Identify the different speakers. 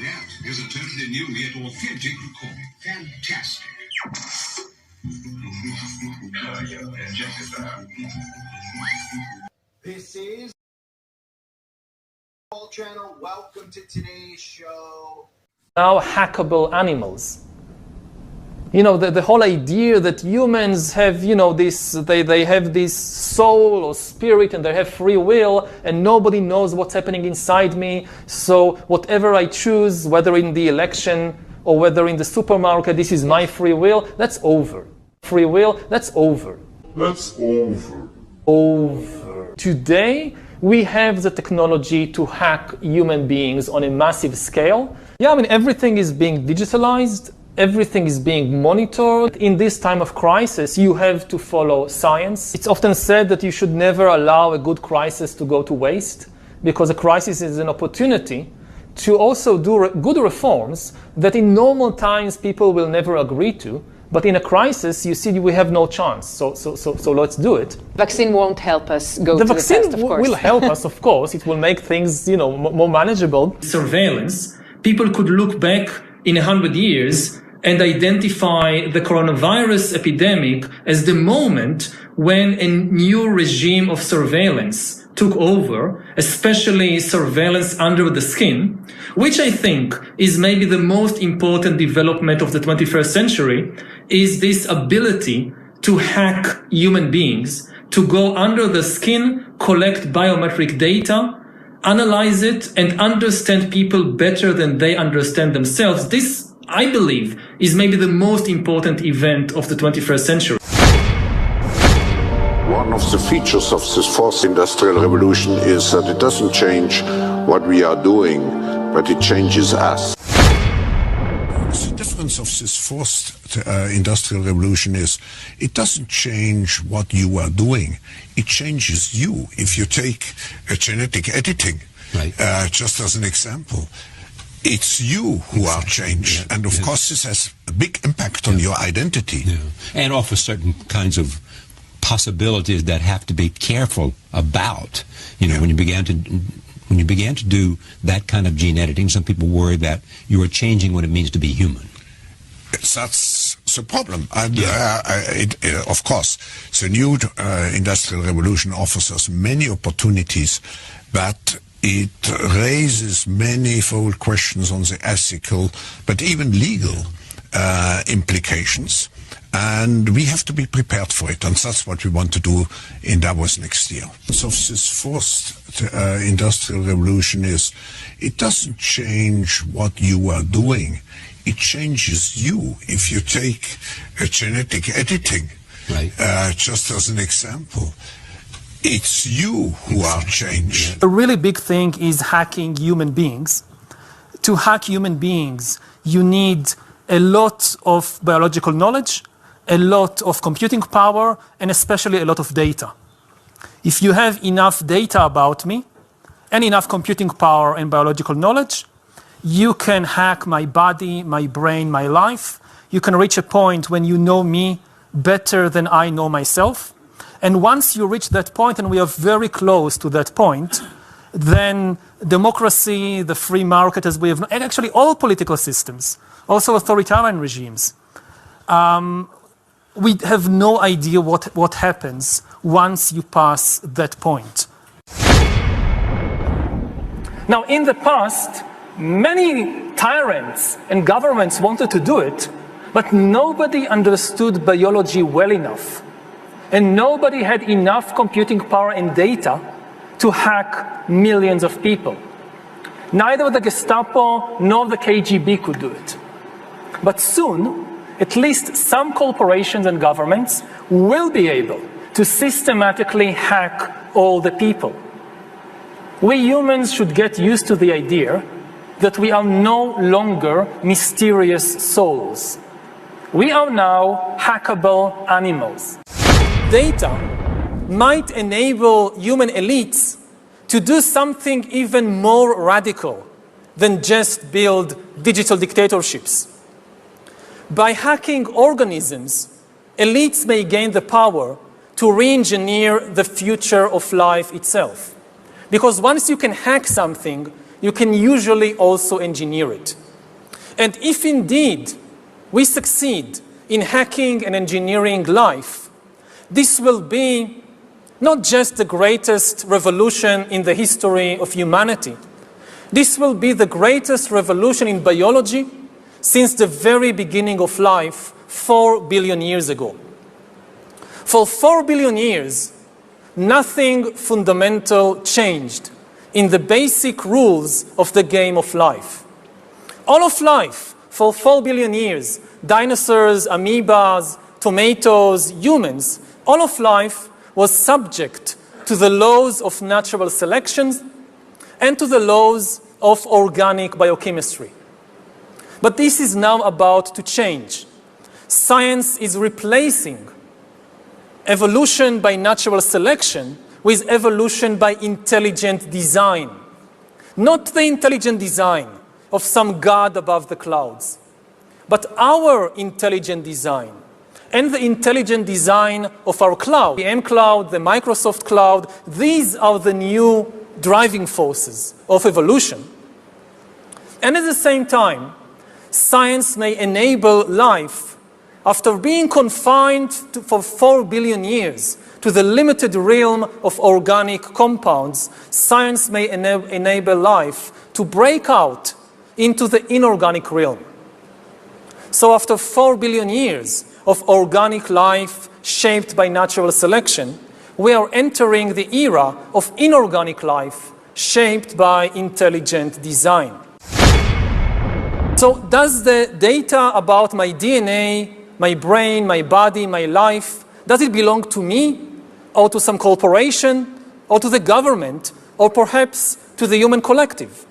Speaker 1: That is a totally new yet authentic recording. Fantastic.
Speaker 2: This is channel. Welcome to today's show.
Speaker 3: Now hackable animals. You know, the whole idea that humans have, you know, this, they have this soul or spirit and they have free will and nobody knows what's happening inside me. So whatever I choose, whether in the election or whether in the supermarket, this is my free will, that's over. Free will, that's over.
Speaker 4: That's over.
Speaker 3: Over. Today, we have the technology to hack human beings on a massive scale. Yeah, I mean, everything is being digitalized. Everything is being monitored. In this time of crisis, you have to follow science. It's often said that you should never allow a good crisis to go to waste, because a crisis is an opportunity to also do good reforms that in normal times people will never agree to. But in a crisis, you see, we have no chance. So let's do it.
Speaker 5: Vaccine won't help us go to the test, of course. The
Speaker 3: vaccine will help us, of course. It will make things, you know, more manageable. Surveillance. People could look back in 100 years and identify the coronavirus epidemic as the moment when a new regime of surveillance took over, especially surveillance under the skin, which I think is maybe the most important development of the 21st century, is this ability to hack human beings, to go under the skin, collect biometric data, analyze it, and understand people better than they understand themselves. This, I believe, is maybe the most important event of the 21st century.
Speaker 4: One of the features of this fourth industrial revolution is that it doesn't change what we are doing, but it changes us. The difference of this fourth industrial revolution is it doesn't change what you are doing, it changes you. If you take genetic editing, right, just as an example, it's you who are changed. And of course this has a big impact on your identity.
Speaker 6: And offers certain kinds of possibilities that have to be careful about. You know, when you began to do that kind of gene editing, some people worry that you are changing what it means to be human.
Speaker 4: That's the problem. And of course, the new industrial revolution offers us many opportunities, but it raises manifold questions on the ethical, but even legal implications. And we have to be prepared for it, and that's what we want to do in Davos next year. So this fourth industrial revolution is, it doesn't change what you are doing, it changes you. If you take genetic editing, right, just as an example, it's you who are changed.
Speaker 3: A really big thing is hacking human beings. To hack human beings, you need a lot of biological knowledge, a lot of computing power, and especially a lot of data. If you have enough data about me, and enough computing power and biological knowledge, you can hack my body, my brain, my life. You can reach a point when you know me better than I know myself. And once you reach that point, and we are very close to that point, then democracy, the free market as we have, and actually all political systems, also authoritarian regimes, we have no idea what happens once you pass that point. Now, in the past, many tyrants and governments wanted to do it, but nobody understood biology well enough. And nobody had enough computing power and data to hack millions of people. Neither the Gestapo nor the KGB could do it. But soon, at least some corporations and governments will be able to systematically hack all the people. We humans should get used to the idea that we are no longer mysterious souls. We are now hackable animals. Data might enable human elites to do something even more radical than just build digital dictatorships. By hacking organisms, elites may gain the power to re-engineer the future of life itself. Because once you can hack something, you can usually also engineer it. And if indeed we succeed in hacking and engineering life, this will be not just the greatest revolution in the history of humanity. This will be the greatest revolution in biology since the very beginning of life 4 billion years ago. For 4 billion years, nothing fundamental changed in the basic rules of the game of life. All of life, for 4 billion years, dinosaurs, amoebas, tomatoes, humans, all of life was subject to the laws of natural selection and to the laws of organic biochemistry. But this is now about to change. Science is replacing evolution by natural selection with evolution by intelligent design. Not the intelligent design of some god above the clouds, but our intelligent design and the intelligent design of our cloud, the M cloud, the Microsoft cloud. These are the new driving forces of evolution. And at the same time, science may enable life after being confined for 4 billion years to the limited realm of organic compounds. Science may enable life to break out into the inorganic realm. So after 4 billion years of organic life shaped by natural selection, we are entering the era of inorganic life shaped by intelligent design. So does the data about my DNA, my brain, my body, my life, does it belong to me or to some corporation or to the government or perhaps to the human collective?